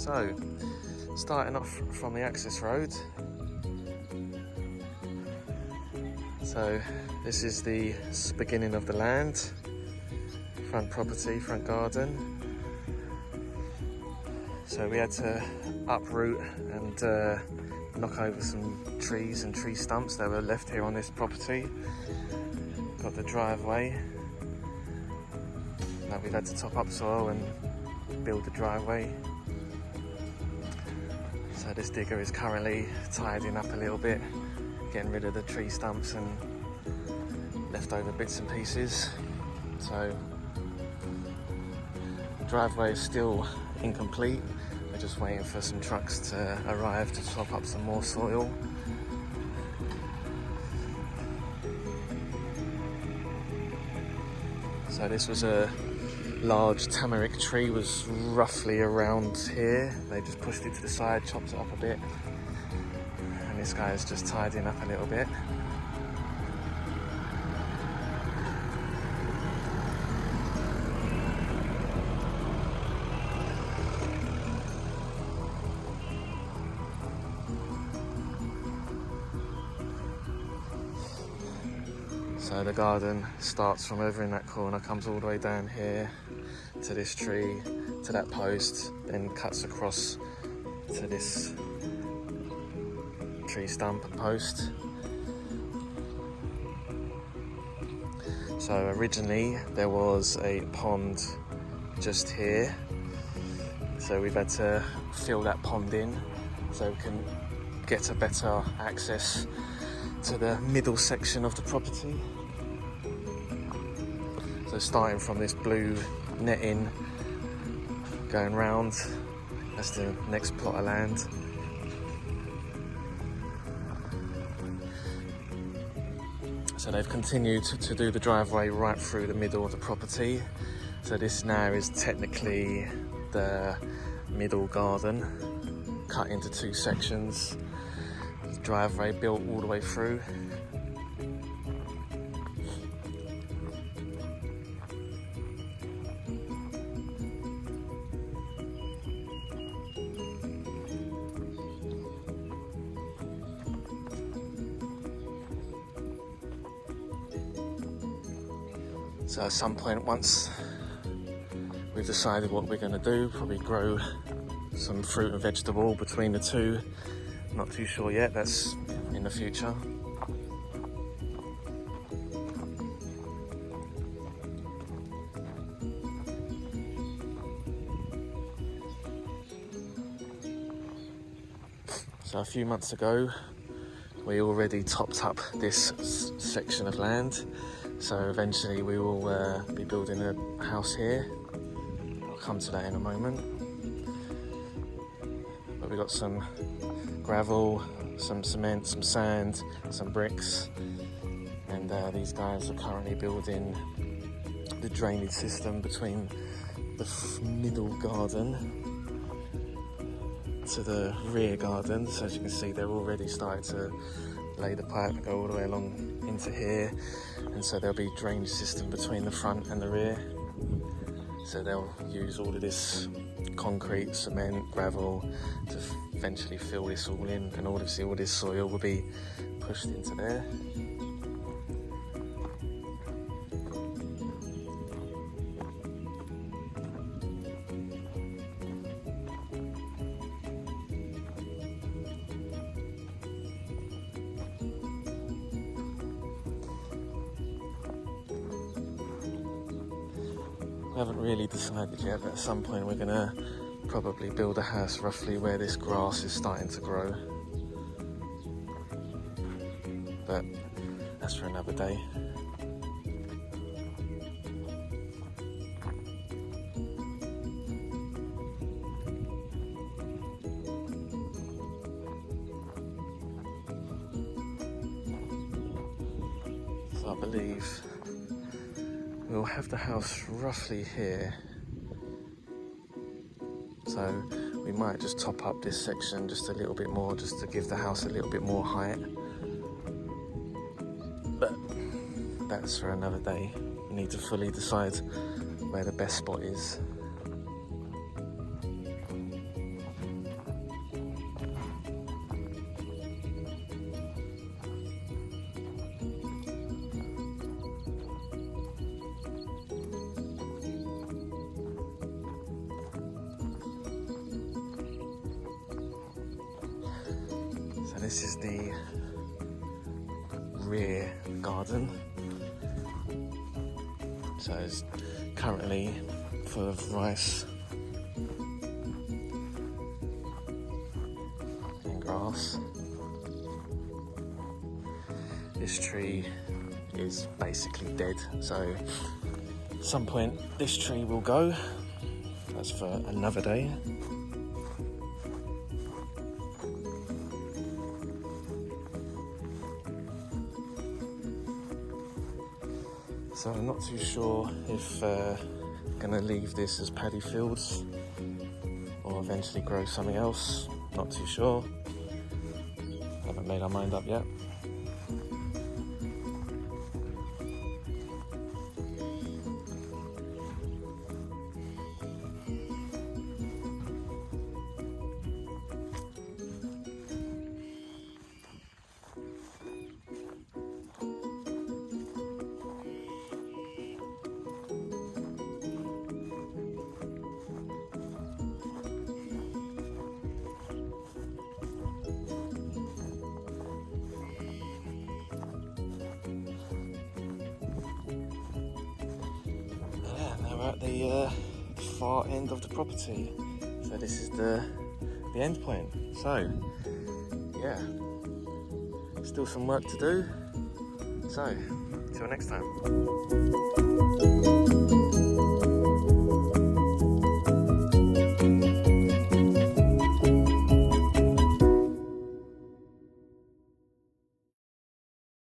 So, starting off from the access road. So, this is the beginning of the land. Front property, front garden. So we had to uproot and knock over some trees and tree stumps that were left here on this property. Got the driveway. Now we've had to top up soil and build the driveway. So this digger is currently tidying up a little bit, getting rid of the tree stumps and leftover bits and pieces. So the driveway is still incomplete. We're just waiting for some trucks to arrive to top up some more soil. So this was a large tamarick tree, was roughly around here. They just pushed it to the side, chopped it up a bit. And this guy is just tidying up a little bit. So the garden starts from over in that corner, comes all the way down here to this tree, to that post, then cuts across to this tree stump and post. So originally there was a pond just here, so we've had to fill that pond in so we can get a better access to the middle section of the property. So starting from this blue netting, going round, that's the next plot of land. So they've continued to do the driveway right through the middle of the property. So this now is technically the middle garden, cut into two sections. The driveway built all the way through. So at some point, once we've decided what we're going to do, probably grow some fruit and vegetable between the two. Not too sure yet, that's in the future. So a few months ago, we already topped up this section of land. So eventually we will be building a house here. I'll come to that in a moment. But we got some gravel, some cement, some sand, some bricks. And these guys are currently building the drainage system between the middle garden to the rear garden. So as you can see, they're already starting to lay the pipe and go all the way along into here, and so there'll be a drainage system between the front and the rear. So they'll use all of this concrete, cement, gravel to eventually fill this all in, and obviously all this soil will be pushed into there. We haven't really decided yet, but at some point we're gonna probably build a house roughly where this grass is starting to grow. But that's for another day. So I believe we'll have the house roughly here. So we might just top up this section just a little bit more, just to give the house a little bit more height. But that's for another day. We need to fully decide where the best spot is. this is the rear garden. So it's currently full of rice and grass. This tree is basically dead, so at some point this tree will go. That's for another day. So I'm not too sure if gonna leave this as paddy fields or eventually grow something else. Not too sure. Haven't made our mind up yet. At the far end of the property, so this is the end point. So yeah, still some work to do, so till next time.